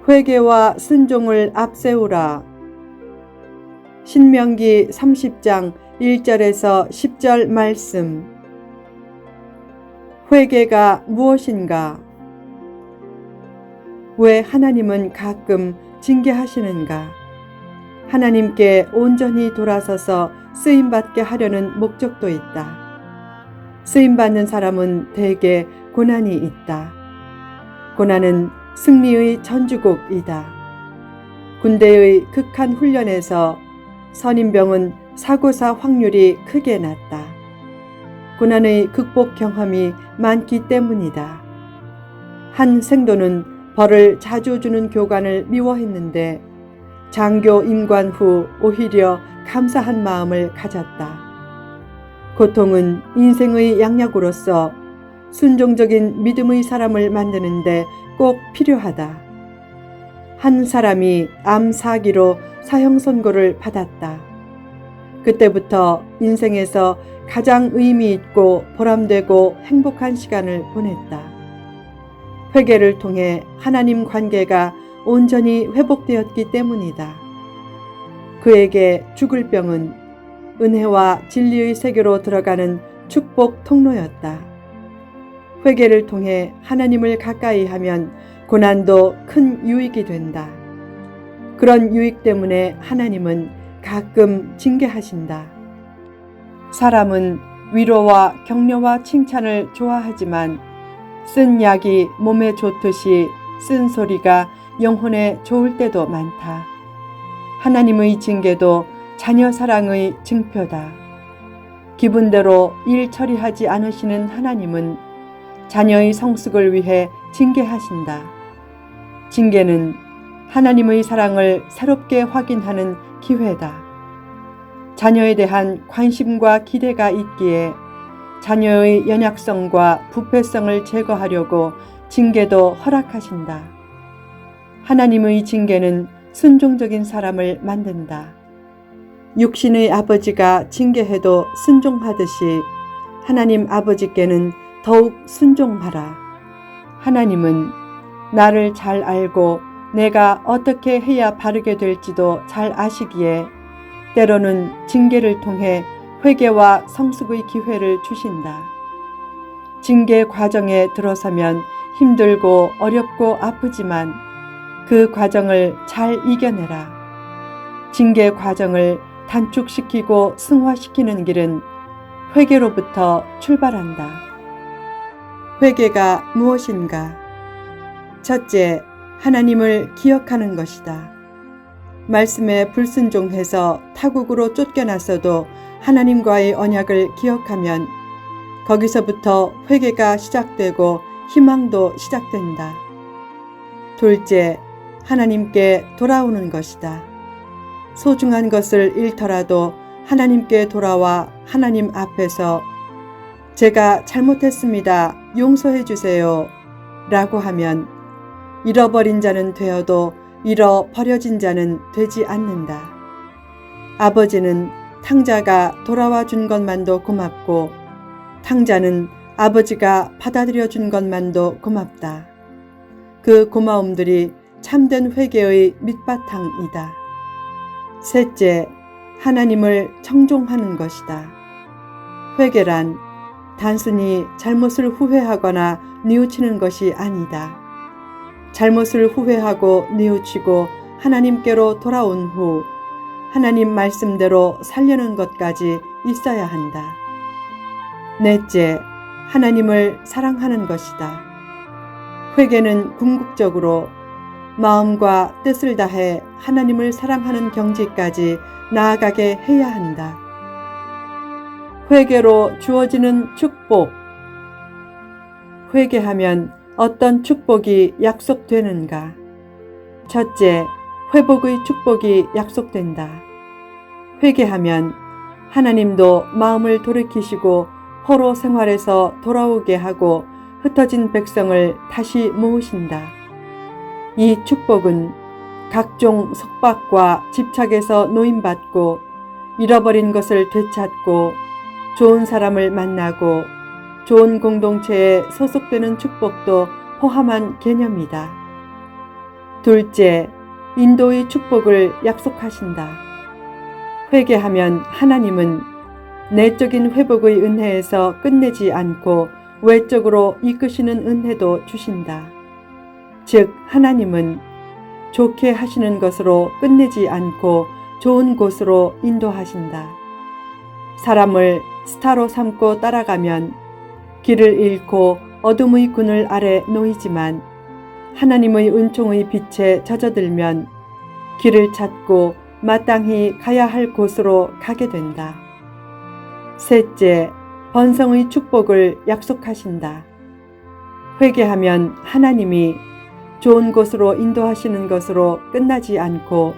회개와 순종을 앞세우라. 신명기 30장 1절에서 10절 말씀. 회개가 무엇인가? 왜 하나님은 가끔 징계하시는가? 하나님께 온전히 돌아서서 쓰임받게 하려는 목적도 있다. 쓰임받는 사람은 대개 고난이 있다. 고난은 승리의 전주곡이다. 군대의 극한 훈련에서 선임병은 사고사 확률이 크게 낮다. 고난의 극복 경험이 많기 때문이다. 한 생도는 벌을 자주 주는 교관을 미워했는데 장교 임관 후 오히려 감사한 마음을 가졌다. 고통은 인생의 양약으로서 순종적인 믿음의 사람을 만드는데 꼭 필요하다. 한 사람이 암 사기로 사형 선고를 받았다. 그때부터 인생에서 가장 의미 있고 보람되고 행복한 시간을 보냈다. 회개를 통해 하나님 관계가 온전히 회복되었기 때문이다. 그에게 죽을 병은 은혜와 진리의 세계로 들어가는 축복 통로였다. 회개를 통해 하나님을 가까이 하면 고난도 큰 유익이 된다. 그런 유익 때문에 하나님은 가끔 징계하신다. 사람은 위로와 격려와 칭찬을 좋아하지만 쓴 약이 몸에 좋듯이 쓴 소리가 영혼에 좋을 때도 많다. 하나님의 징계도 자녀 사랑의 증표다. 기분대로 일 처리하지 않으시는 하나님은 자녀의 성숙을 위해 징계하신다. 징계는 하나님의 사랑을 새롭게 확인하는 기회다. 자녀에 대한 관심과 기대가 있기에 자녀의 연약성과 부패성을 제거하려고 징계도 허락하신다. 하나님의 징계는 순종적인 사람을 만든다. 육신의 아버지가 징계해도 순종하듯이 하나님 아버지께는 더욱 순종하라. 하나님은 나를 잘 알고 내가 어떻게 해야 바르게 될지도 잘 아시기에 때로는 징계를 통해 회개와 성숙의 기회를 주신다. 징계 과정에 들어서면 힘들고 어렵고 아프지만 그 과정을 잘 이겨내라. 징계 과정을 단축시키고 승화시키는 길은 회개로부터 출발한다. 회개가 무엇인가? 첫째, 하나님을 기억하는 것이다. 말씀에 불순종해서 타국으로 쫓겨났어도 하나님과의 언약을 기억하면 거기서부터 회개가 시작되고 희망도 시작된다. 둘째, 하나님께 돌아오는 것이다. 소중한 것을 잃더라도 하나님께 돌아와 하나님 앞에서 제가 잘못했습니다. 용서해 주세요. 라고 하면 잃어버린 자는 되어도 잃어버려진 자는 되지 않는다. 아버지는 탕자가 돌아와 준 것만도 고맙고 탕자는 아버지가 받아들여 준 것만도 고맙다. 그 고마움들이 참된 회개의 밑바탕이다. 셋째, 하나님을 청종하는 것이다. 회개란 단순히 잘못을 후회하거나 뉘우치는 것이 아니다. 잘못을 후회하고 뉘우치고 하나님께로 돌아온 후 하나님 말씀대로 살려는 것까지 있어야 한다. 넷째, 하나님을 사랑하는 것이다. 회개는 궁극적으로 마음과 뜻을 다해 하나님을 사랑하는 경지까지 나아가게 해야 한다. 회개로 주어지는 축복. 회개하면 어떤 축복이 약속되는가? 첫째, 회복의 축복이 약속된다. 회개하면 하나님도 마음을 돌이키시고 포로 생활에서 돌아오게 하고 흩어진 백성을 다시 모으신다. 이 축복은 각종 속박과 집착에서 노임받고 잃어버린 것을 되찾고 좋은 사람을 만나고 좋은 공동체에 소속되는 축복도 포함한 개념이다. 둘째, 인도의 축복을 약속하신다. 회개하면 하나님은 내적인 회복의 은혜에서 끝내지 않고 외적으로 이끄시는 은혜도 주신다. 즉, 하나님은 좋게 하시는 것으로 끝내지 않고 좋은 곳으로 인도하신다. 사람을 스타로 삼고 따라가면 길을 잃고 어둠의 군을 아래 놓이지만 하나님의 은총의 빛에 젖어들면 길을 찾고 마땅히 가야 할 곳으로 가게 된다. 셋째, 번성의 축복을 약속하신다. 회개하면 하나님이 좋은 곳으로 인도하시는 것으로 끝나지 않고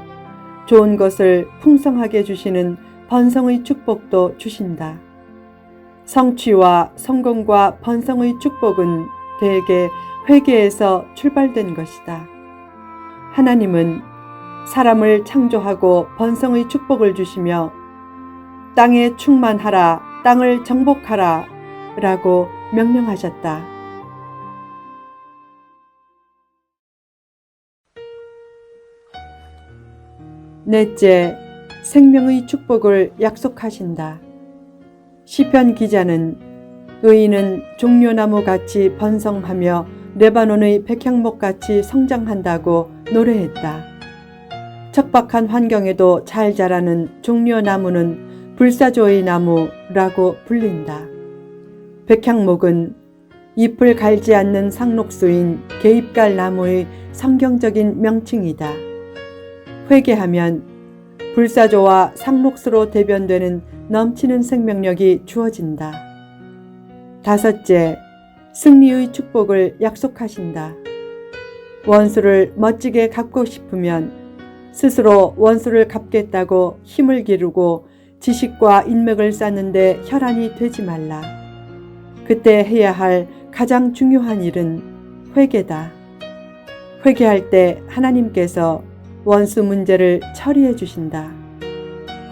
좋은 것을 풍성하게 주시는 번성의 축복도 주신다. 성취와 성공과 번성의 축복은 대개 회개에서 출발된 것이다. 하나님은 사람을 창조하고 번성의 축복을 주시며 땅에 충만하라, 땅을 정복하라 라고 명령하셨다. 넷째, 생명의 축복을 약속하신다. 시편 기자는 의인은 종려나무같이 번성하며 레바논의 백향목같이 성장한다고 노래했다. 척박한 환경에도 잘 자라는 종려나무는 불사조의 나무라고 불린다. 백향목은 잎을 갈지 않는 상록수인 개잎갈 나무의 성경적인 명칭이다. 회개하면 불사조와 상록수로 대변되는 넘치는 생명력이 주어진다. 다섯째, 승리의 축복을 약속하신다. 원수를 멋지게 갚고 싶으면 스스로 원수를 갚겠다고 힘을 기르고 지식과 인맥을 쌓는데 혈안이 되지 말라. 그때 해야 할 가장 중요한 일은 회개다. 회개할 때 하나님께서 원수 문제를 처리해 주신다.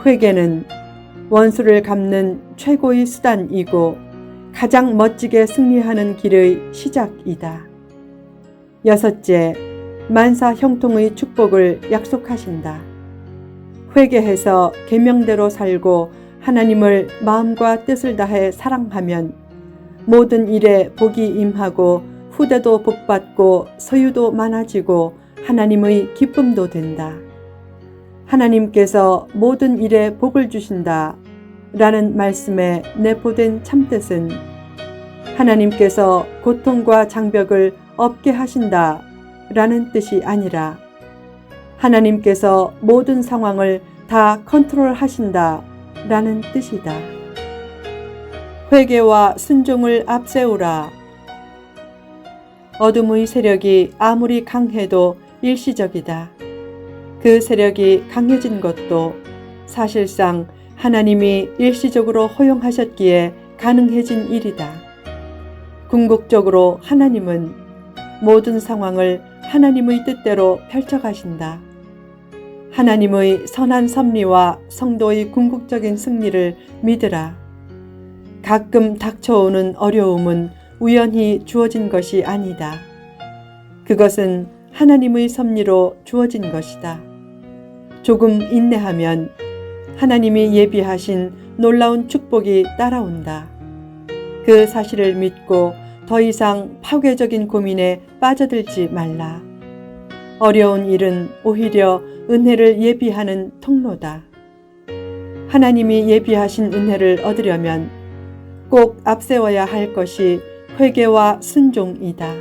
회개는 원수를 갚는 최고의 수단이고 가장 멋지게 승리하는 길의 시작이다. 여섯째, 만사 형통의 축복을 약속하신다. 회개해서 계명대로 살고 하나님을 마음과 뜻을 다해 사랑하면 모든 일에 복이 임하고 후대도 복받고 소유도 많아지고 하나님의 기쁨도 된다. 하나님께서 모든 일에 복을 주신다 라는 말씀에 내포된 참뜻은 하나님께서 고통과 장벽을 없게 하신다 라는 뜻이 아니라 하나님께서 모든 상황을 다 컨트롤하신다 라는 뜻이다. 회개와 순종을 앞세우라. 어둠의 세력이 아무리 강해도 일시적이다. 그 세력이 강해진 것도 사실상 하나님이 일시적으로 허용하셨기에 가능해진 일이다. 궁극적으로 하나님은 모든 상황을 하나님의 뜻대로 펼쳐가신다. 하나님의 선한 섭리와 성도의 궁극적인 승리를 믿으라. 가끔 닥쳐오는 어려움은 우연히 주어진 것이 아니다. 그것은 하나님의 섭리로 주어진 것이다. 조금 인내하면 하나님이 예비하신 놀라운 축복이 따라온다. 그 사실을 믿고 더 이상 파괴적인 고민에 빠져들지 말라. 어려운 일은 오히려 은혜를 예비하는 통로다. 하나님이 예비하신 은혜를 얻으려면 꼭 앞세워야 할 것이 회개와 순종이다.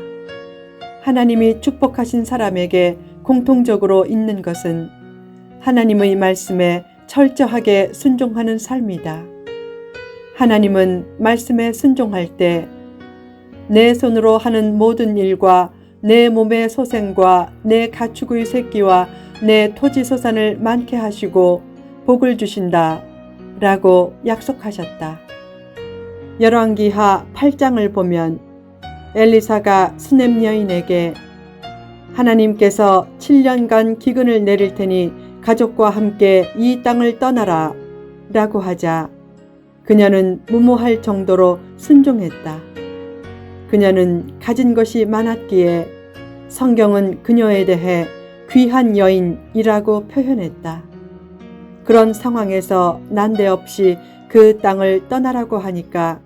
하나님이 축복하신 사람에게 공통적으로 있는 것은 하나님의 말씀에 철저하게 순종하는 삶이다. 하나님은 말씀에 순종할 때 내 손으로 하는 모든 일과 내 몸의 소생과 내 가축의 새끼와 내 토지 소산을 많게 하시고 복을 주신다 라고 약속하셨다. 열왕기하 8장을 보면 엘리사가 수넴 여인에게 하나님께서 7년간 기근을 내릴 테니 가족과 함께 이 땅을 떠나라 라고 하자 그녀는 무모할 정도로 순종했다. 그녀는 가진 것이 많았기에 성경은 그녀에 대해 귀한 여인이라고 표현했다. 그런 상황에서 난데없이 그 땅을 떠나라고 하니까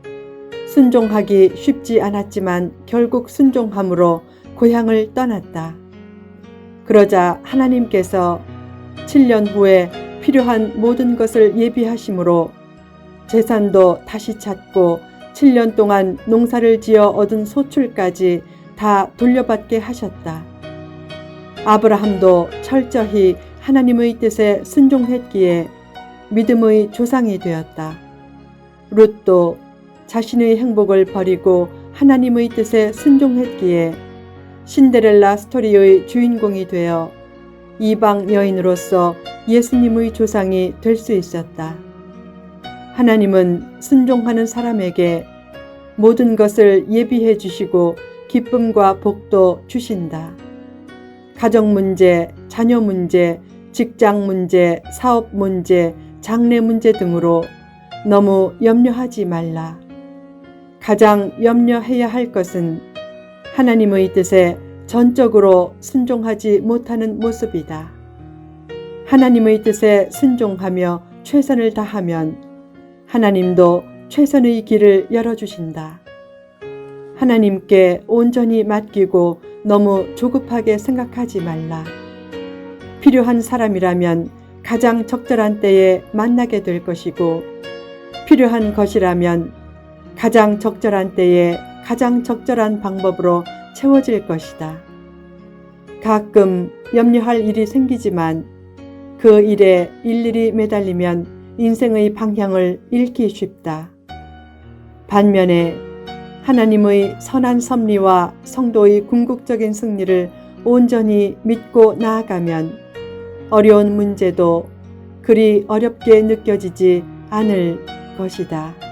순종하기 쉽지 않았지만 결국 순종함으로 고향을 떠났다. 그러자 하나님께서 7년 후에 필요한 모든 것을 예비하심으로 재산도 다시 찾고 7년 동안 농사를 지어 얻은 소출까지 다 돌려받게 하셨다. 아브라함도 철저히 하나님의 뜻에 순종했기에 믿음의 조상이 되었다. 룻도 자신의 행복을 버리고 하나님의 뜻에 순종했기에 신데렐라 스토리의 주인공이 되어 이방 여인으로서 예수님의 조상이 될 수 있었다. 하나님은 순종하는 사람에게 모든 것을 예비해 주시고 기쁨과 복도 주신다. 가정 문제, 자녀 문제, 직장 문제, 사업 문제, 장래 문제 등으로 너무 염려하지 말라. 가장 염려해야 할 것은 하나님의 뜻에 전적으로 순종하지 못하는 모습이다. 하나님의 뜻에 순종하며 최선을 다하면 하나님도 최선의 길을 열어주신다. 하나님께 온전히 맡기고 너무 조급하게 생각하지 말라. 필요한 사람이라면 가장 적절한 때에 만나게 될 것이고 필요한 것이라면 가장 적절한 때에 가장 적절한 방법으로 채워질 것이다. 가끔 염려할 일이 생기지만 그 일에 일일이 매달리면 인생의 방향을 잃기 쉽다. 반면에 하나님의 선한 섭리와 성도의 궁극적인 승리를 온전히 믿고 나아가면 어려운 문제도 그리 어렵게 느껴지지 않을 것이다.